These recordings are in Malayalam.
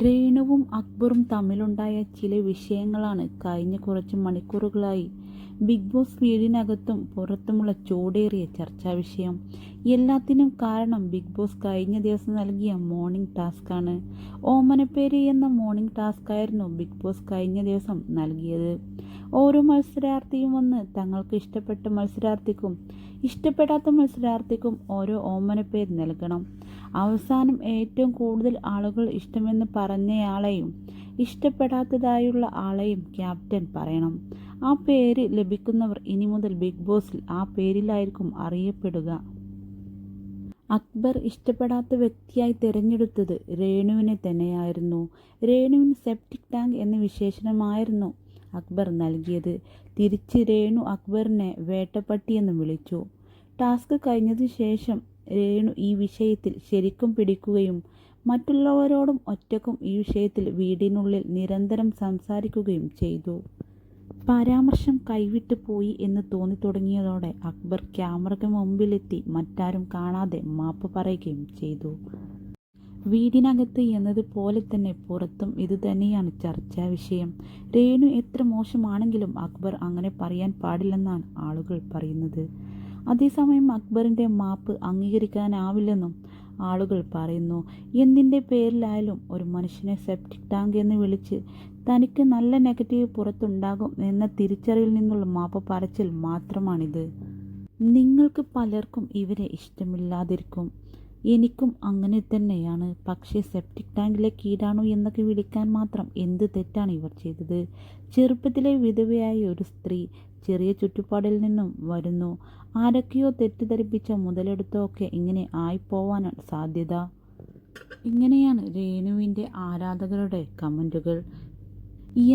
രേണുവും അക്ബറും തമ്മിലുണ്ടായ ചില വിഷയങ്ങളാണ് കഴിഞ്ഞ കുറച്ച് മണിക്കൂറുകളായി ബിഗ് ബോസ് വീടിനകത്തും പുറത്തുമുള്ള ചൂടേറിയ ചർച്ചാ വിഷയം. എല്ലാത്തിനും കാരണം ബിഗ് ബോസ് കഴിഞ്ഞ ദിവസം നൽകിയ മോർണിംഗ് ടാസ്ക്കാണ്. ഓമനപ്പേര് എന്ന മോർണിംഗ് ടാസ്കായിരുന്നു ബിഗ് ബോസ് കഴിഞ്ഞ ദിവസം നൽകിയത്. ഓരോ മത്സരാർത്ഥിയും വന്ന് തങ്ങൾക്ക് ഇഷ്ടപ്പെട്ട മത്സരാർത്ഥിക്കും ഇഷ്ടപ്പെടാത്ത മത്സരാർത്ഥിക്കും ഓരോ ഓമനപ്പേര് നൽകണം. അവസാനം ഏറ്റവും കൂടുതൽ ആളുകൾ ഇഷ്ടമെന്ന് പറഞ്ഞയാളെയും ഇഷ്ടപ്പെടാത്തതായുള്ള ആളെയും ക്യാപ്റ്റൻ പറയണം. ആ പേര് ലഭിക്കുന്നവർ ഇനി മുതൽ ബിഗ് ബോസിൽ ആ പേരിലായിരിക്കും അറിയപ്പെടുക. അക്ബർ ഇഷ്ടപ്പെടാത്ത വ്യക്തിയായി തിരഞ്ഞെടുത്തത് രേണുവിനെ തന്നെയായിരുന്നു. രേണുവിന് സെപ്റ്റിക് ടാങ്ക് എന്ന വിശേഷണമായിരുന്നു അക്ബർ നൽകിയത്. തിരിച്ച് രേണു അക്ബറിനെ വേട്ടപ്പട്ടിയെന്ന് വിളിച്ചു. ടാസ്ക് കഴിഞ്ഞതിനു ശേഷം രേണു ഈ വിഷയത്തിൽ ശരിക്കും പിടിക്കുകയും മറ്റുള്ളവരോടും ഒറ്റക്കും ഈ വിഷയത്തിൽ വീടിനുള്ളിൽ നിരന്തരം സംസാരിക്കുകയും ചെയ്തു. പരാമർശം കൈവിട്ടു പോയി എന്ന് തോന്നിത്തുടങ്ങിയതോടെ അക്ബർ ക്യാമറയ്ക്ക് മുമ്പിലെത്തി മറ്റാരും കാണാതെ മാപ്പ് പറയുകയും ചെയ്തു. വീടിനകത്ത് എന്നതുപോലെ തന്നെ പുറത്തും ഇതുതന്നെയാണ് ചർച്ചാ വിഷയം. രേണു എത്ര മോശമാണെങ്കിലും അക്ബർ അങ്ങനെ പറയാൻ പാടില്ലെന്നാണ് ആളുകൾ പറയുന്നത്. അതേസമയം അക്ബറിന്റെ മാപ്പ് അംഗീകരിക്കാനാവില്ലെന്നും ആളുകൾ പറയുന്നു. എന്തിൻ്റെ പേരിലായാലും ഒരു മനുഷ്യനെ സെപ്റ്റിക് ടാങ്ക് എന്ന് വിളിച്ച് തനിക്ക് നല്ല നെഗറ്റീവ് പുറത്തുണ്ടാകും എന്ന തിരിച്ചറിവിൽ നിന്നുള്ള മാപ്പ് പറച്ചിൽ മാത്രമാണിത്. നിങ്ങൾക്ക് പലർക്കും ഇവരെ ഇഷ്ടമില്ലാതിരിക്കും. എനിക്കും അങ്ങനെ തന്നെയാണ്. പക്ഷേ സെപ്റ്റിക് ടാങ്കിലെ കീടാണു എന്നൊക്കെ വിളിക്കാൻ മാത്രം എന്ത് തെറ്റാണ് ഇവർ ചെയ്തത്? ചെറുപ്പത്തിലെ വിധവയായ ഒരു സ്ത്രീ ചെറിയ ചുറ്റുപാടിൽ നിന്നും വരുന്നു. ആരൊക്കെയോ തെറ്റിദ്ധരിപ്പിച്ച മുതലെടുത്തൊക്കെ ഇങ്ങനെ ആയിപ്പോവാനാണ് സാധ്യത. ഇങ്ങനെയാണ് രേണുവിൻ്റെ ആരാധകരുടെ കമൻറ്റുകൾ.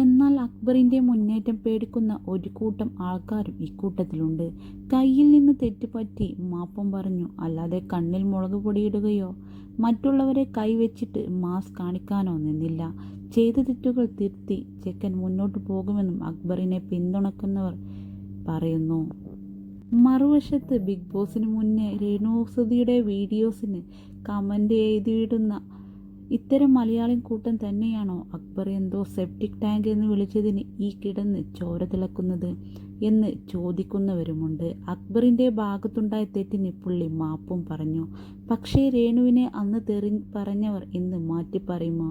എന്നാൽ അക്ബറിന്റെ മുന്നേറ്റം പേടിക്കുന്ന ഒരു കൂട്ടം ആൾക്കാരും ഇക്കൂട്ടത്തിലുണ്ട്. കയ്യിൽ നിന്ന് തെറ്റുപറ്റി മാപ്പും പറഞ്ഞു. അല്ലാതെ കണ്ണിൽ മുളക് പൊടിയിടുകയോ മറ്റുള്ളവരെ കൈവച്ചിട്ട് മാസ് കാണിക്കാനോ നിന്നില്ല. ചെയ്ത തെറ്റുകൾ തിരുത്തി ചെക്കൻ മുന്നോട്ട് പോകുമെന്നും അക്ബറിനെ പിന്തുണക്കുന്നവർ പറയുന്നു. മറുവശത്ത് ബിഗ് ബോസിന് മുന്നേ രേണുസുധിയുടെ വീഡിയോസിന് കമന്റ് എഴുതിയിടുന്ന ഇത്തരം മലയാളി കൂട്ടം തന്നെയാണോ അക്ബർ എന്തോ സെപ്റ്റിക് ടാങ്ക് എന്ന് വിളിച്ചതിന് ഈ കിടന്ന് ചോര തിളക്കുന്നത് എന്ന് ചോദിക്കുന്നവരുമുണ്ട്. അക്ബറിന്റെ ഭാഗത്തുണ്ടായ തെറ്റിന് പുള്ളി മാപ്പും പറഞ്ഞു. പക്ഷേ രേണുവിനെ അന്ന് പറഞ്ഞവർ ഇന്ന് മാറ്റി പറയുമോ?